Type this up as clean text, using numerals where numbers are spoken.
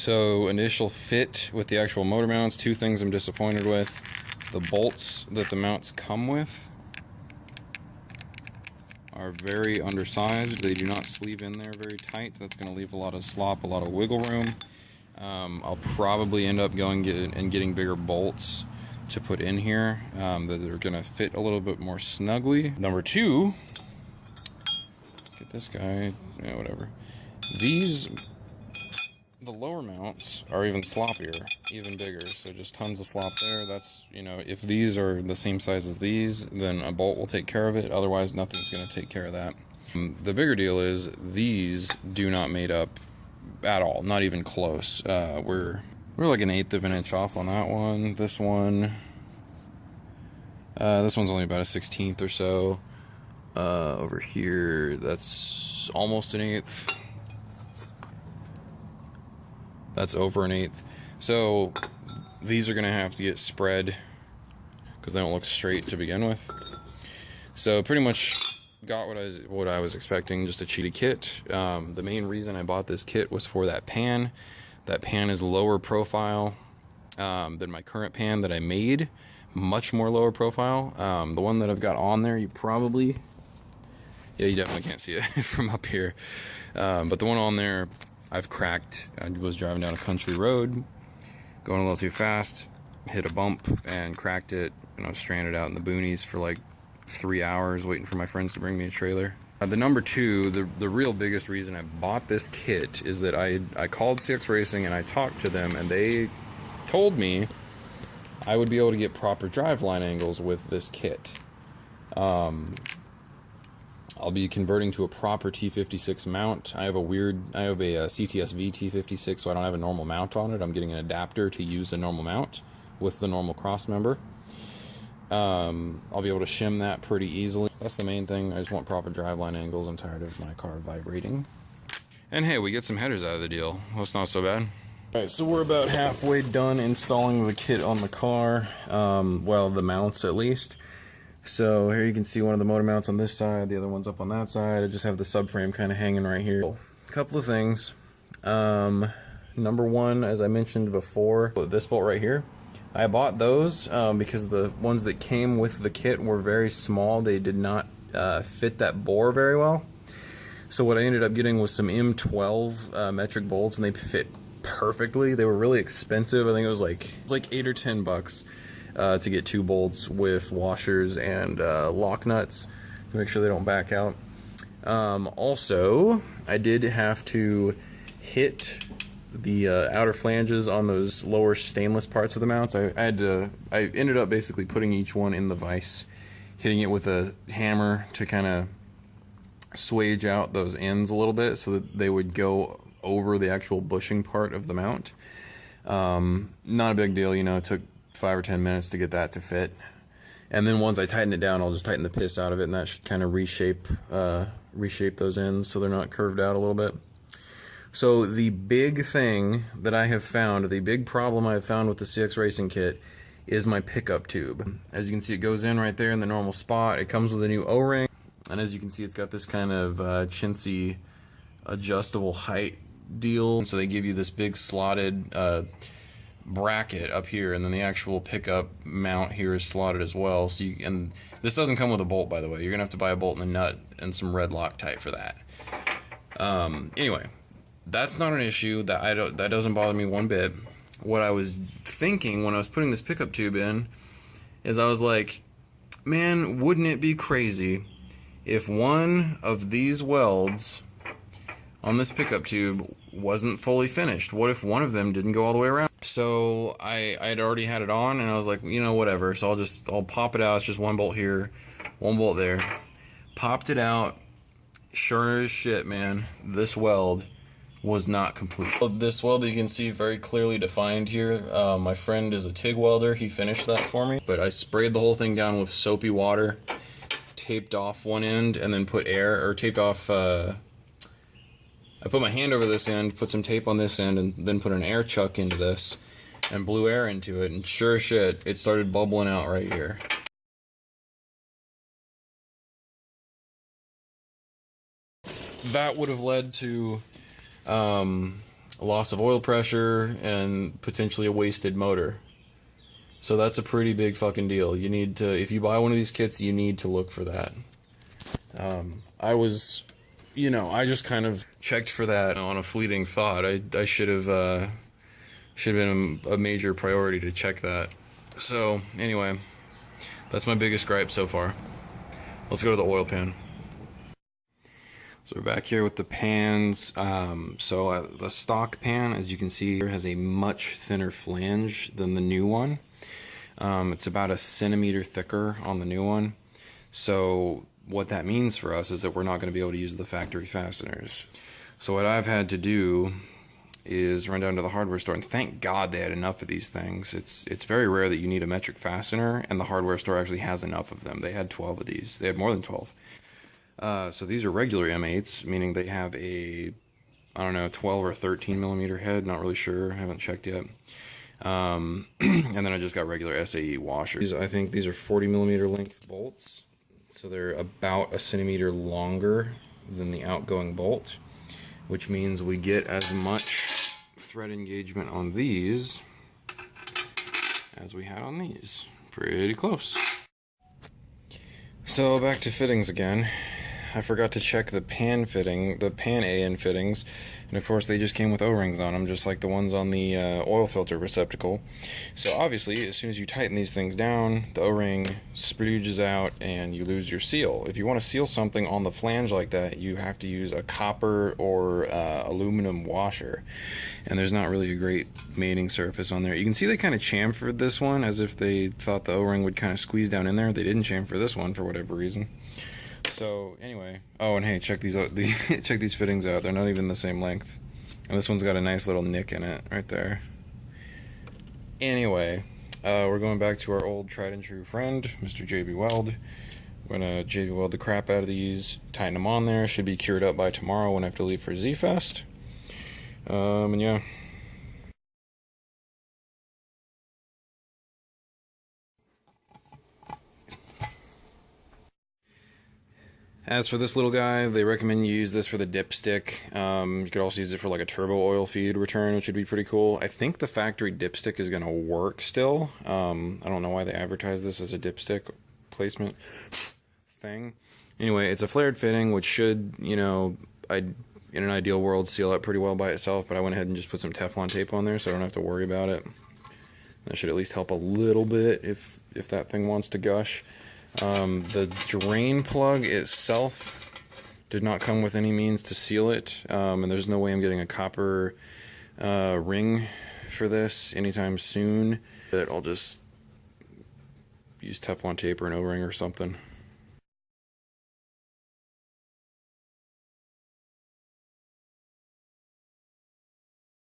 So initial fit with the actual motor mounts, two things I'm disappointed with. The bolts that the mounts come with are very undersized. They do not sleeve in there very tight. That's going to leave a lot of slop, a lot of wiggle room. I'll probably end up getting bigger bolts to put in here that are going to fit a little bit more snugly. Number two, get this guy, yeah, whatever. The lower mounts are even sloppier, even bigger, so just tons of slop there. That's, you know, if these are the same size as these, then a bolt will take care of it. Otherwise, nothing's going to take care of that. The bigger deal is these do not mate up at all, not even close. We're like 1/8 of an inch off on that one. This one's only about a 1/16 or so. Over here, that's almost 1/8. That's over 1/8. So these are gonna have to get spread because they don't look straight to begin with. So pretty much got what I was expecting, just a cheated kit. The main reason I bought this kit was for that pan. That pan is lower profile than my current pan that I made, much more lower profile. The one that I've got on there, you definitely can't see it from up here. But the one on there, I've cracked. I was driving down a country road, going a little too fast, hit a bump and cracked it, and I was stranded out in the boonies for like 3 hours waiting for my friends to bring me a trailer. The number two, the real biggest reason I bought this kit is that I called CX Racing and I talked to them, and they told me I would be able to get proper driveline angles with this kit. I'll be converting to a proper T56 mount. I have a CTSV T56, so I don't have a normal mount on it. I'm getting an adapter to use a normal mount with the normal cross member. I'll be able to shim that pretty easily. That's the main thing. I just want proper driveline angles. I'm tired of my car vibrating. And hey, we get some headers out of the deal. Well, it's not so bad. Alright, so we're about halfway done installing the kit on the car. Well, the mounts at least. So here you can see one of the motor mounts on this side, the other one's up on that side. I just have the subframe kind of hanging right here. A couple of things. Number one, as I mentioned before, this bolt right here. I bought those because the ones that came with the kit were very small. They did not fit that bore very well. So what I ended up getting was some M12 metric bolts, and they fit perfectly. They were really expensive. I think it was like $8 or $10 to get 2 bolts with washers and lock nuts to make sure they don't back out. Also, I did have to hit the outer flanges on those lower stainless parts of the mounts. I ended up basically putting each one in the vise, hitting it with a hammer to kind of swage out those ends a little bit so that they would go over the actual bushing part of the mount. Not a big deal, you know, it took 5 or 10 minutes to get that to fit. And then once I tighten it down, I'll just tighten the piss out of it, and that should kind of reshape those ends so they're not curved out a little bit. So the big thing that I have found, the big problem I have found with the CX Racing kit is my pickup tube. As you can see, it goes in right there in the normal spot. It comes with a new O-ring, and as you can see, it's got this kind of chintzy adjustable height deal. So they give you this big slotted bracket up here, and then the actual pickup mount here is slotted as well. So and this doesn't come with a bolt, by the way. You're gonna have to buy a bolt and a nut and some red Loctite for that. Anyway, that's not an issue. That doesn't bother me one bit. What I was thinking when I was putting this pickup tube in is I was like, man, wouldn't it be crazy if one of these welds on this pickup tube wasn't fully finished? What if one of them didn't go all the way around? So I had already had it on, and I was like, you know, whatever. So I'll pop it out. It's just one bolt here, one bolt there. Popped it out. Sure as shit, man, this weld was not complete. This weld you can see very clearly defined here. My friend is a TIG welder. He finished that for me. But I sprayed the whole thing down with soapy water, taped off one end, and then taped off. I put my hand over this end, put some tape on this end, and then put an air chuck into this and blew air into it, and sure as shit, it started bubbling out right here. That would have led to a loss of oil pressure, and potentially a wasted motor. So that's a pretty big fucking deal. You need to, if you buy one of these kits, you need to look for that. I was, I just kind of checked for that on a fleeting thought. I should have been a major priority to check that. So anyway, that's my biggest gripe so far. Let's go to the oil pan. So we're back here with the pans. The stock pan, as you can see here, has a much thinner flange than the new one. It's about 1 centimeter thicker on the new one. So what that means for us is that we're not going to be able to use the factory fasteners. So what I've had to do is run down to the hardware store, and thank God they had enough of these things. It's very rare that you need a metric fastener, and the hardware store actually has enough of them. They had 12 of these. They had more than 12. So these are regular M8s, meaning they have a, 12 or 13 millimeter head. Not really sure. I haven't checked yet. And then I just got regular SAE washers. I think these are 40 millimeter length bolts. So they're about 1 centimeter longer than the outgoing bolt, which means we get as much thread engagement on these as we had on these. Pretty close. So back to fittings again. I forgot to check the pan fitting, the pan AN fittings, and of course they just came with O-rings on them, just like the ones on the oil filter receptacle. So obviously, as soon as you tighten these things down, the O-ring splooges out and you lose your seal. If you want to seal something on the flange like that, you have to use a copper or aluminum washer, and there's not really a great mating surface on there. You can see they kind of chamfered this one as if they thought the O-ring would kind of squeeze down in there. They didn't chamfer this one for whatever reason. So anyway, oh, and hey, check these out. Check these fittings out. They're not even the same length, and this one's got a nice little nick in it right there. Anyway, we're going back to our old tried and true friend, Mr. JB Weld. We're gonna JB Weld the crap out of these, tighten them on there. Should be cured up by tomorrow when I have to leave for Z-Fest. And yeah. As for this little guy, they recommend you use this for the dipstick. You could also use it for like a turbo oil feed return, which would be pretty cool. I think the factory dipstick is going to work still. I don't know why they advertise this as a dipstick placement thing. Anyway, it's a flared fitting, which should, in an ideal world, seal up pretty well by itself, but I went ahead and just put some Teflon tape on there so I don't have to worry about it. That should at least help a little bit if that thing wants to gush. The drain plug itself did not come with any means to seal it, and there's no way I'm getting a copper ring for this anytime soon. But I'll just use Teflon tape or an O-ring or something.